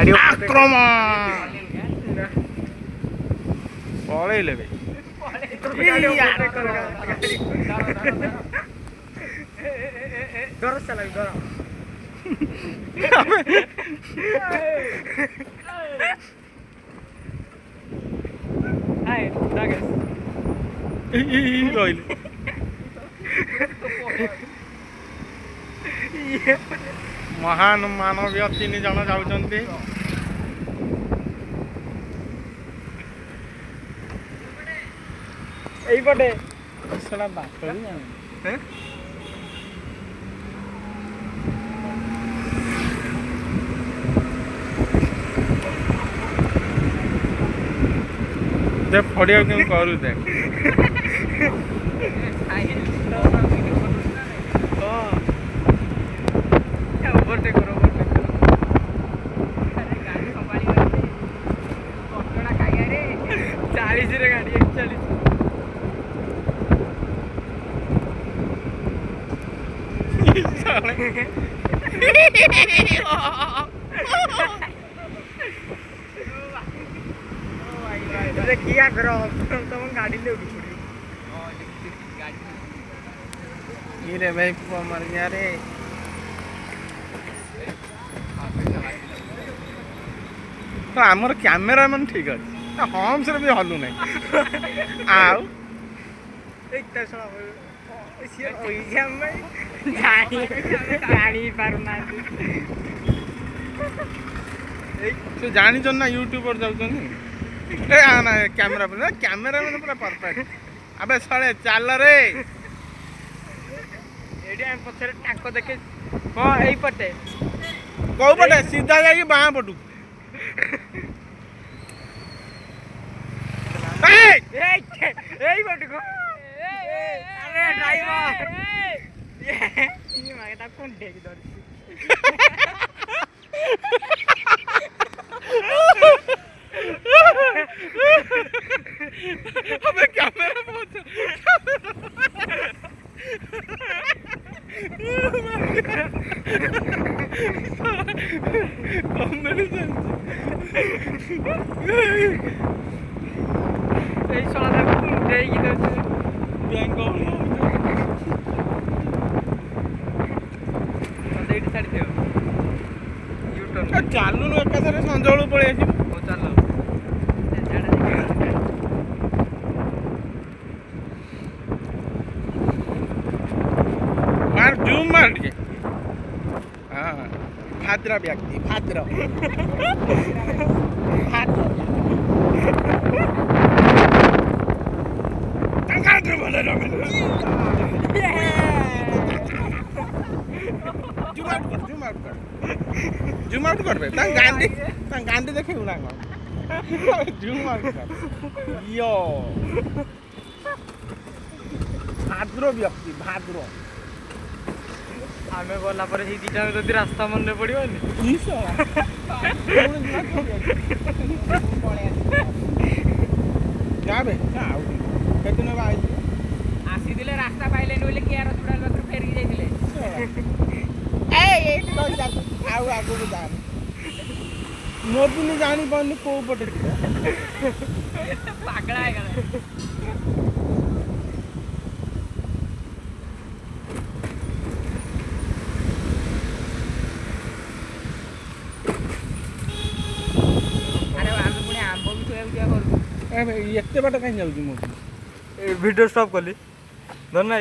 आक्रमण पलैले भाई डर चला डर हाय डागस रहिले महान मानवीय 3 जन जाउछन्ती एइपटे सला बात हैं दे फड़िया क्यों करू दे ओवरटेक करो गाड़ी 40 रे गाड़ी 41 क्या करो तुम गाड़ी ले ये रे भाई मर गया रे तो आमर कैमेरामैन ठीक अच्छे हम्स रे भी हलु नहीं आउ से जानी ना यूट्यूबर जाऊँ ना कैमेरा मैंने पूरा परफेक्ट अबे सड़े चल रे पछरे टाक देखे हाँ यही पटे कौ पटे सीधा जाकि बाँ पटू यही पटे को अरे ड्राइवर ये मागे ता कौन ढेक धरसी अबे कैमरा बहुत कॉमेडी এই সলা কোন ঢেক ধরছি ব্যাংক ସେଇଠି ଛାଡ଼ି ଦିଅ ୟୁଟର୍ନ ଚାଲୁନୁ ଏକାଥରେ ସଞ୍ଜ ବେଳକୁ ପଳେଇ ଆସିବୁ ହଉ ଚାଲ मार जूम मार के हाँ भाद्र व्यक्ति भाद्र जूम आउट कर गांधी देखे ना जूम आउट कर यो भाद्र व्यक्ति भाद्र आमे गला पर ही दीटा में जदी रास्ता मन ने पड़ियोनी ईसो जाबे आउ केतन बाई आसी दिले रास्ता पाइले नोले कियार हॉस्पिटल में फेर के जाइले ए तो जा आउ आगु को जा मोदी ने जानी पानी को पटे पागला है गला एते बाटा कहीं जाउची मोदी वीडियो स्टॉप करली धर ना